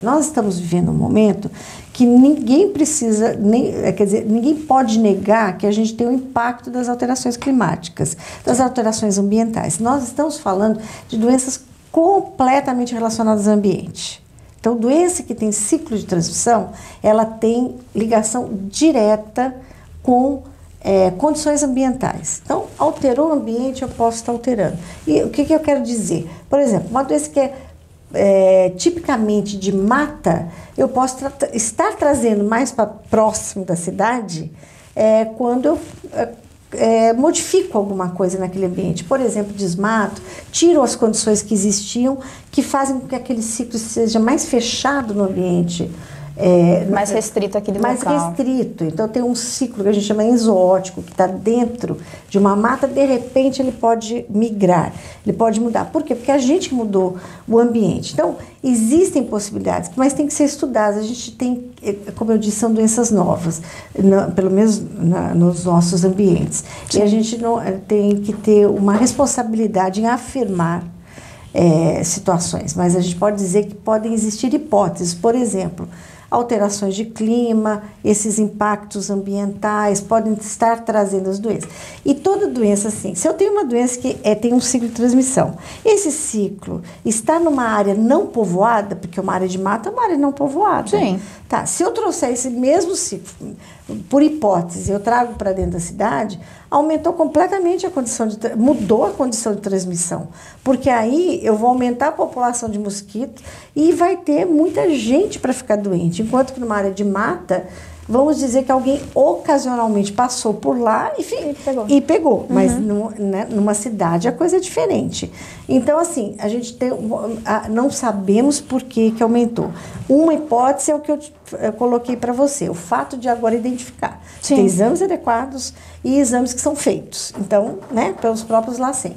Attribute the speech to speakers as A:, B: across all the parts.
A: Nós estamos vivendo um momento que ninguém precisa, quer dizer, ninguém pode negar que a gente tem o impacto das alterações climáticas, das alterações ambientais. Nós estamos falando de doenças completamente relacionadas ao ambiente. Então, doença que tem ciclo de transmissão, ela tem ligação direta com condições ambientais. Então, alterou o ambiente, eu posso estar alterando. E o que eu quero dizer? Por exemplo, uma doença que é tipicamente de mata, eu posso estar trazendo mais para próximo da cidade quando eu modifico alguma coisa naquele ambiente. Por exemplo, desmato, tiro as condições que existiam, que fazem com que aquele ciclo seja mais fechado no ambiente.
B: Mais restrito aquele
A: mais
B: local.
A: Mais restrito. Então, tem um ciclo que a gente chama exoótico, que está dentro de uma mata, de repente ele pode migrar, ele pode mudar. Por quê? Porque a gente mudou o ambiente. Então, existem possibilidades, mas tem que ser estudadas. A gente tem, como eu disse, são doenças novas, pelo menos nos nossos ambientes. Sim. E a gente não, tem que ter uma responsabilidade em afirmar situações, mas a gente pode dizer que podem existir hipóteses. Por exemplo, alterações de clima, esses impactos ambientais podem estar trazendo as doenças. E toda doença, assim, se eu tenho uma doença que tem um ciclo de transmissão, esse ciclo está numa área não povoada, porque uma área de mata é uma área não povoada.
B: Sim.
A: Tá, se eu trouxer esse mesmo ciclo, por hipótese, eu trago para dentro da cidade, aumentou completamente a condição mudou a condição de transmissão, porque aí eu vou aumentar a população de mosquitos e vai ter muita gente para ficar doente, enquanto que numa área de mata, vamos dizer que alguém ocasionalmente passou por lá e pegou. Mas numa cidade a coisa é diferente. Então, assim, a gente não sabemos por que aumentou. Uma hipótese é o que eu coloquei para você, o fato de agora identificar. Sim. Tem exames adequados e exames que são feitos, então, pelos próprios LACEN.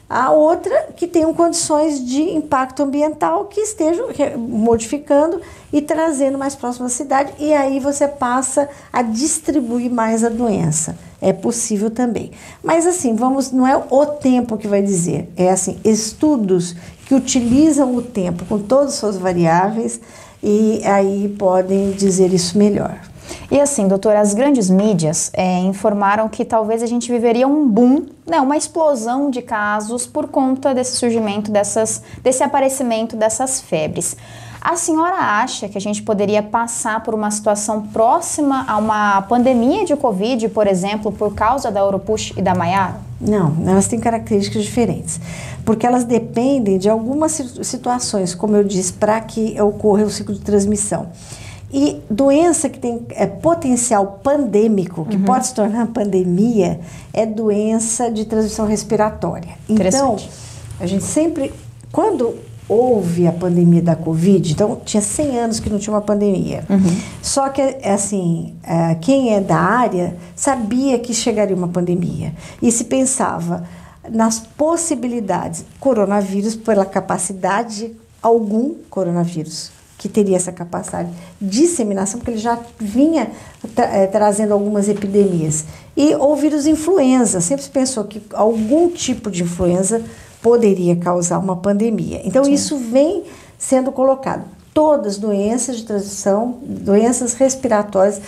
A: A outra que tenham condições de impacto ambiental que estejam modificando e trazendo mais próximo da cidade, e aí você passa a distribuir mais a doença. É possível também. Mas assim, não é o tempo que vai dizer, é assim, estudos que utilizam o tempo com todas as suas variáveis e aí podem dizer isso melhor.
B: E assim, doutora, as grandes mídias informaram que talvez a gente viveria um boom, uma explosão de casos por conta desse surgimento, desse aparecimento dessas febres. A senhora acha que a gente poderia passar por uma situação próxima a uma pandemia de Covid, por exemplo, por causa da Oropouche e da Maiara?
A: Não, elas têm características diferentes, porque elas dependem de algumas situações, como eu disse, para que ocorra o ciclo de transmissão. E doença que tem potencial pandêmico, que pode se tornar pandemia, é doença de transmissão respiratória. Então, a gente sempre, quando houve a pandemia da Covid, então tinha 100 anos que não tinha uma pandemia. Só que, assim, quem é da área sabia que chegaria uma pandemia. E se pensava nas possibilidades, coronavírus, pela capacidade, algum coronavírus que teria essa capacidade de disseminação, porque ele já vinha trazendo algumas epidemias. E o vírus influenza, sempre se pensou que algum tipo de influenza poderia causar uma pandemia. Então, sim, isso vem sendo colocado. Todas doenças de transmissão, doenças respiratórias,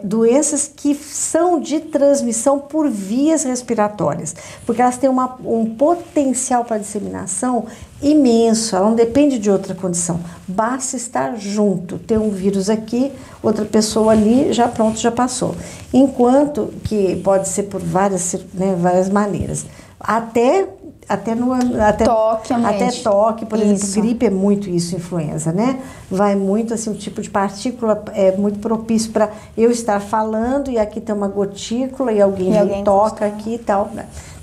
A: doenças que são de transmissão por vias respiratórias, porque elas têm um potencial para disseminação imenso, ela não depende de outra condição, basta estar junto, ter um vírus aqui, outra pessoa ali, já pronto, já passou. Enquanto que pode ser por várias maneiras, até toque, por exemplo, gripe é muito isso, influenza, vai muito, assim, o tipo de partícula é muito propício para eu estar falando e aqui tem uma gotícula e alguém toca aqui e tal,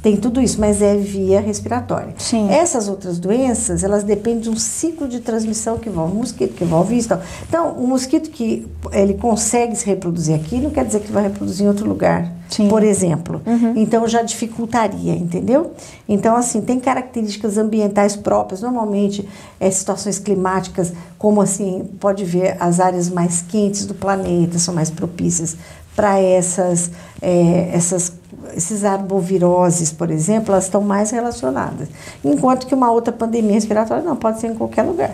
A: Tem tudo isso, mas é via respiratória. Sim. Essas outras doenças, elas dependem de um ciclo de transmissão que envolve o mosquito, que envolve isso. Então, um mosquito que ele consegue se reproduzir aqui, não quer dizer que vai reproduzir em outro lugar, sim, por exemplo. Então, já dificultaria, entendeu? Então, assim, tem características ambientais próprias, normalmente, situações climáticas, como assim, pode ver, as áreas mais quentes do planeta são mais propícias para esses arboviroses, por exemplo, elas estão mais relacionadas. Enquanto que uma outra pandemia respiratória não pode ser em qualquer lugar.